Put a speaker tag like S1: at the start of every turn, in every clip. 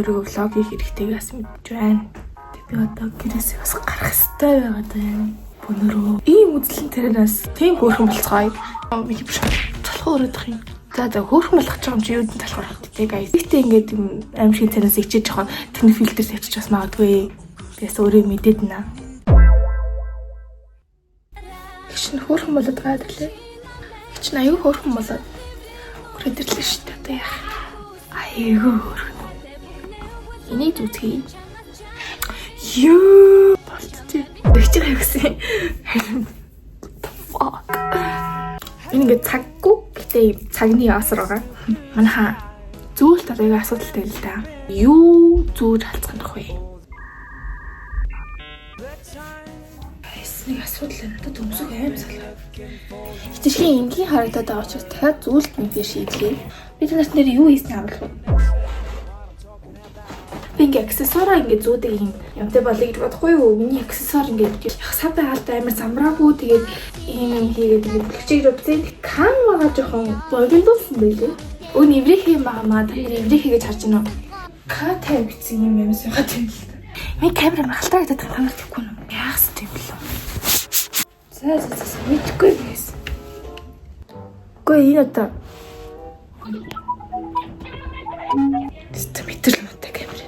S1: өөрөө влог хийх хэрэгтэйгээс мэдж байна. Би одоо гэрээсээ бас гарах хэрэгтэй байгаад байна. Бөнөрөө ийм үзлэн тэрнээс тийм хөөрхөн болцгоё. Би биш талхуу өрөдөх юм. За хөөрхөн болгож байгаа юм чи юу гэдэг талхуу хатдаг guys. Ихтэй ингээд аимшиг тэрнээс ичээж жоохон тэрний фильтр тавьчих бас магадгүй. Бис өөрөө мэдээд наа. Чин хөөрхөн болоод байгаа лээ. Чин аюу хөөрхөн болоод өдөрлөө шүү дээ одоо яах. Аюу хөөрхөн. Энийг үзье. Юу болчих. Өчиг хайгсан. Ингээд цаггүй гэтээ цагны асар байгаа. Манайха зүйл талыг асуудалтай л да. Юу зүйл халцгах вэ? Нэг асуудал надад өмсөг аим салгаа. Хичээлийн энгийн харагдаад байгаа учраас дахиад зүйлд нэг шийдлээ. Бид нарт нэр юу хийснэ харуулах вэ? Би ингээ аксессуараа ингээ зүүдэг юм юмтай болъё гэж бодохгүй юу? Миний аксессуар ингээ сав байгаад амар замраагүй тэгээд ийм хийгээд бэлгчээр үзээд кам байгаа жоохон боглуулсан байлээ. Өө нэврэх юм аа тэгээд нэврэх гэж харж байна уу? К5 гэсэн юм юмс ягаад юм л та. Би камер халтаагаад камер тэхгүй юм. Яахс тийм л. За мэдгүй байсан. Гүй энэ одоо метр л муутай камер.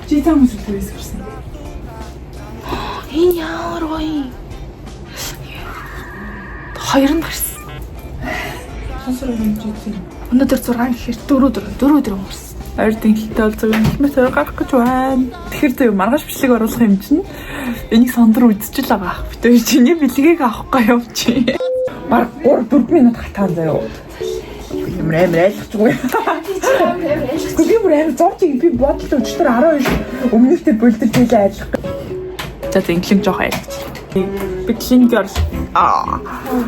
S1: Чи тамаас үтээс гарсан. Энэ яар гоё. Хоёр нь гарсан. Сонсор хэмжээтэй. Өнөөдөр 6 гэхээр 4 гарсан. Ойр тэнхэлтэй болцоо хэлмээс өөр гарах гэж байна. Тэгэхээр зөв маргааш бичлэг оруулах юм чинь энийг сондор үзчихэл байгаа. Бид чиний бэлгийг авахгүй юм чи. Баг 3-4 минут хатаан заяа. Ямар айлгчгүй. Би бүр амар зовчих би бодлоо өчтөр 12 өмнөдөө бөлдөл дийлээ айлах. За инглим жоох айлгч. Бичлэг гэр.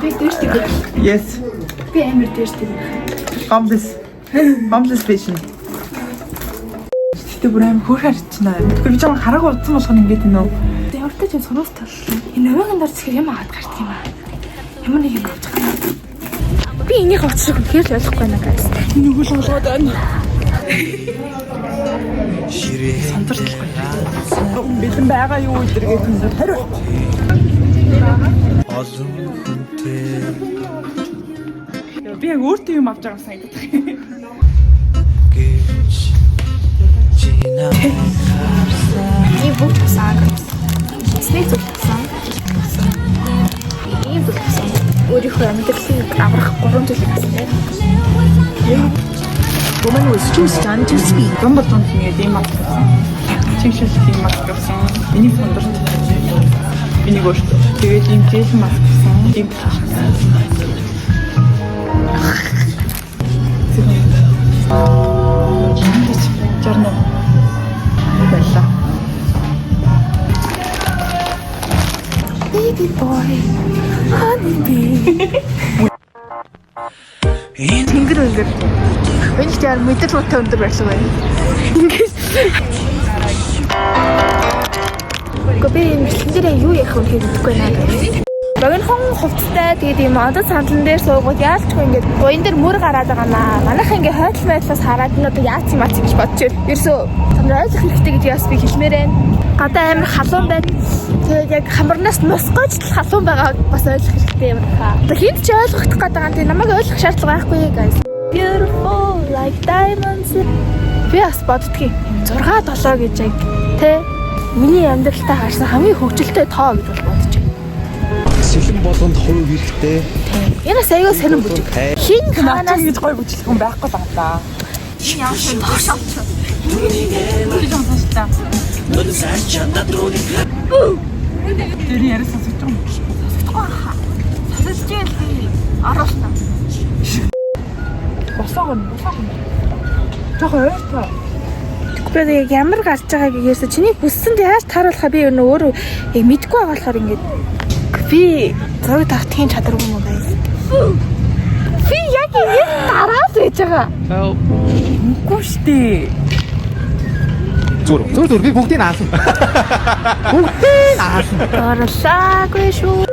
S1: Би дээртэй. Yes. Би амар дээртэй. Homeless patient. Тэ бүр аим хөөр харчихна. Тэгвэл би жоо хараг удсан болох нь ингээд нөө. Явартай ч сурууст таллаа. Энэ өвгөн дор зэхэр юм аваад гардаг юм аа. Ямар нэг юм авчих юм. Би энийг авчих гэхээр л ойлгохгүй байна guys. Нүгэл болгоод байна. Ширээ. Сандарчлахгүй. Бэлэн байгаа юу гэдэргээд юм хариу. Олон хүнтэй. Би яг өөртөө юм авч байгаа сайн гэдэг. И вот сага. Снэйк сан. И вот сан. Өөрийнхөө амьдралыг аврах 3 жил гэсэн. Woman was too stunned to speak. Гомболтонд нэгэд юм авсан. Чигшэлт юм авсан. Энийг сондорч. Энийг өөртөө. Тэгээд юм жил массан. Ийм жарна байлаа. Baby boy, honey bee. Тэнгэр өнгөр. Энд ч яар мэдэр утаа өндөр байсан бай. Ингээс. Гобби мэдлэгээрээ юу яах вэ гэдэггүй надад. Богинохон хувцастай тэгээд юм одоо сандлан дээр суугаад яалчгүй ингээд буян дээр мөр гараад байгаа наа. Манайхан ингээд хойдл байдлаас хараад энэ одоо яац юм гэж бодчих. Ерөөсөө сандраа ойлгох хэрэгтэй гэж яас би хэлмээр байна. Гадаа амар халуун байна. Тэгээд яг хамарнаас нусгойч л халуун байгаа бас ойлгох хэрэгтэй юм хаа. Тэгээд хинт ч ойлгох гэдэг юм. Тэгээд намайг ойлгох шаардлага байхгүй guys. Beautiful like diamonds. Би бас боддгийн 6-7 гэж яг тэ миний амьдралтаа харсан хамгийн хөвгчлөлтэй тоо гэж бол бодчих.
S2: Сэлэн болгонд хувь хэрэгтэй.
S1: Энэ саяга сэрэн бүжиг. Хин хаанаас
S3: гэж гой бүжиглэх юм байхгүй байна.
S1: Энэ яах вэ? Тошооч.
S3: Тэр яриа сонсож байгаа юм.
S1: Сонсож яах? Оруулна.
S3: Босоогоо. Жохоо ойртоо.
S1: Тэгвэл яг ямар гарч байгааг ярьсан. Чиний хүссэнд яаж тааруулахаа би өөрөө яг мэдгүй байгаа болохоор ингэж би зураг тавтгийн чадваргүй юм байна. Би яг энэ дараад байж байгаа.
S3: Үгүй штэ.
S2: Зүр би бүгдийг наасан. Бүгдийг наасан.
S1: Орлаагүй шүү.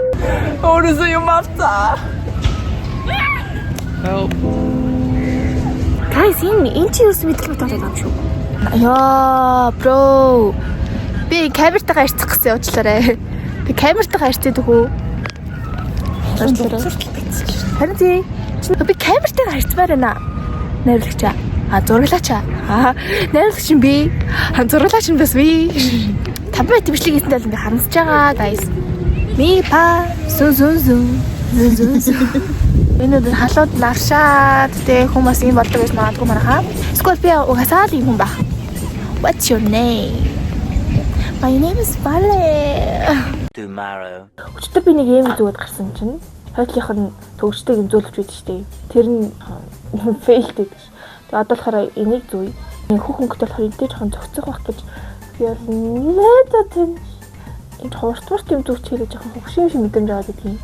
S3: Өөрөөсөө юм авцаа.
S1: Guys, энэ чи юус мэдэх мэт болоод шүү. Яа, bro. Би камертайгаа ирцэх гэсэн уучлаарай. Би камертайгаа ирцээд өгөө. Харин тий. Би камертайгаа ирцмаар байна. Найрлагч. Зурглаач. Найрлагч юм би. Зурглаач юм бас би. 5 минут бичлэг хийсэндээ л ингээ харамсаж байгаа, guys. Ми па зү. Энэ халууд наршаад тэ хүмүүс юм болдог гэж магадгүй манайхаа. Эсвэл би угаасаа л юм хүн байх. What's your name? My name is Vale.
S4: Tomorrow.
S1: Өчтөр би нэг юм зүгд гарсан чинь хойтлынх нь төгсдөг юм зөвлөж байдаг шүү дээ. Тэр нь фейлдэг. Тэгээ одоо болохоор энийг зүй. Хүүхөнгөтэй болохоор эдгээр жоохон зөгцөх байх гэж би бол нэлээд тийм энэ хурдварт юм зүгч хийлээ жоохон хөвшин шиг мэдрэмж аваад идэв.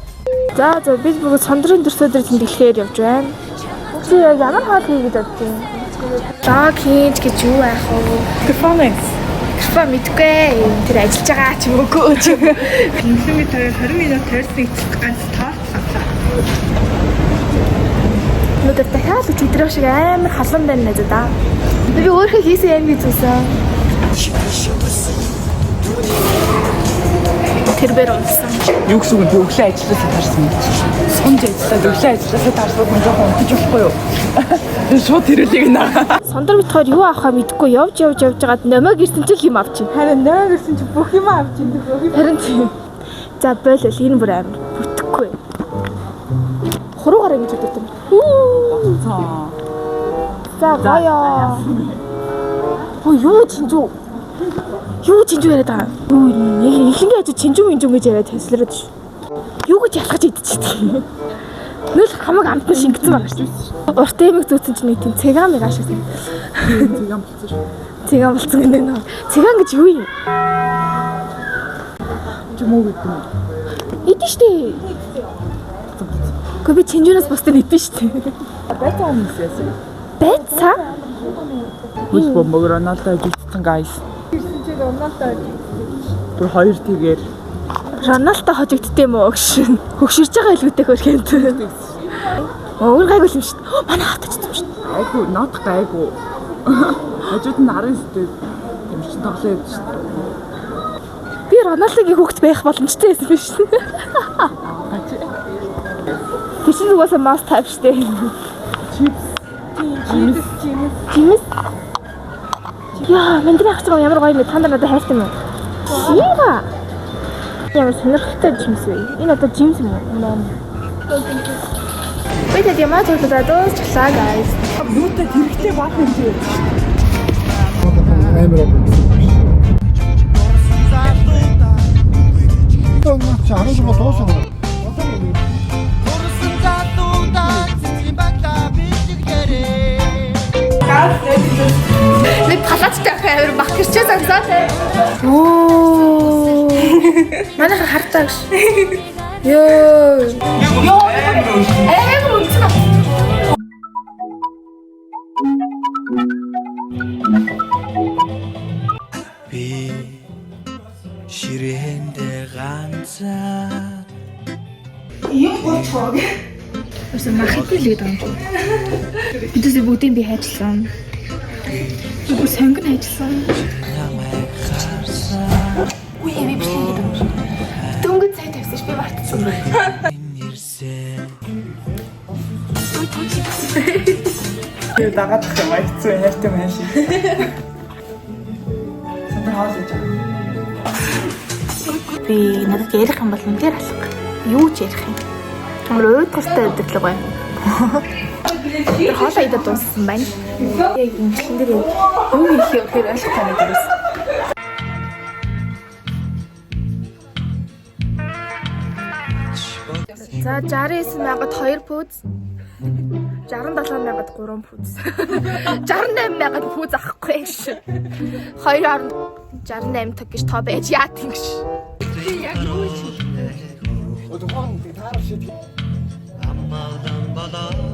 S1: За бид бүгд сондрын төрсөдөр тэмдэглэхээр явж байна. Чи ямар хоол хийгээд явдیں۔ Дог хийж гэж юу байх вэ?
S3: Performance.
S1: Тэрфа мэдгүй. Тэр ажиллаж байгаа ч юм уу ч.
S3: Инфлюми таар 20 минут тарьсан ганц таар авлаа.
S1: Нүдэр дахиад өчигдөр шиг амар халуун байна нэ да. Би өөрөө хийсэн юм би зүсэн. Тэрбэр унсан.
S3: Юу гэсэн үг вэ? Өглөө ажилласаа таарсан. Сонж ажиллаад өглөө ажилласаа таарсан хүн жоохон унтаж болохгүй юу? Шууд тэрэлийг наа.
S1: Сондөр битгаар юу авахаа мэдгүй явж байгаад номог ирсэн чинь юм авчих.
S3: Харин нөө гэсэн чи бүх юм авчин дэх.
S1: Харин тийм. За бойл энэ бүр амар бүтэхгүй. Хуруугаар ингэж өгдөг. За гоёо. Юу чинжүү? Юу чинжүү яриад байгаа? Нэг ихэнх ажид чинжүү гэж яриад хэлслэрээд ш. Юу гэж ялгаж идчихдэг. Нөл хамаг амтны шингэсэн байгаа шүү. Урт эмэг зүүцэн чинь нэг тийм цэгам шиг тийм.
S3: Цэгам болчихсон шүү.
S1: Цэгам болцсон гэнэ нөө. Цэгам гэж юу юм?
S3: Чимөө гэдэг юм.
S1: Идэв штэ. Гэхдээ би чинжүүнээс бусдыг идэв штэ.
S3: Байцаа хүмүүсээс.
S1: Байцаа?
S3: Хөл бомбог Роналдо ажилласан guys. Бүр хоёр тэгээр
S1: Роналдо хожигдтээ юм уу гэж хөгшөрж байгаа илүүтэй хөрхөнд. Өөр гайгүй юм шүү дээ. Манай хатчихсан юм шүү дээ.
S3: айгу нот гайгу. Хажууд нь 19-тэй юм шиг тоглоо явж шүү дээ.
S1: Би Роналдогийн хүүхэд байх боломжтой байсан биш үү? Тэр чинь угаасаа must have шүү дээ. Чимс. Яа, мэндэр ах чинь ямар гоё юм бэ? Та нар надад хайртай юм уу? Яа. Ямар сонирхолтой жимс вэ? Энэ одоо жимс юм уу? Би тэд ямаа төлөвлөд дуусчлаа guys.
S3: Юутай хэрэгтэй баг юм чи.
S2: Амар аа. Тонч чарж го дуусах.
S1: Нэг палацтай хавар бах гэрчээ загсаа те. Оо. Манайха хартаа гэж. Ёо. Үнцэн.
S4: Би ширэндээ ганцаа.
S1: Юм болчихоо. Өсө махитлээд байгаа юм. Бидээс бүгдийг би хайчлаа. Бүр сонгон хайчлаа. Үгүй би бичлээ гэдэг юм. Дөнгөж цай тавьсан ш би мартсан.
S3: Тэр дагаад их юм айцсан яартай мэн шиг. Сандаа хаалж байгаа.
S1: Би надад ярих юм бол үнээр алга. Юу ч ярих юм. Амар уйдгастай өгдөг бай. Тэр хоолоо идээд дууссан байна. Яг ингэсэн дээр юу хийх вэ гэхээр ойлгохгүй нэг юм. За 69,000-д 2 пүүз. 67,000-д 3 пүүз. 68,000-д пүүз авахгүй гэж. 2.68 таг гэж тоо байж яа тийгш. Яг юу ч.
S2: Өдөрхөн таарах шиг.
S4: Амбалдан балаа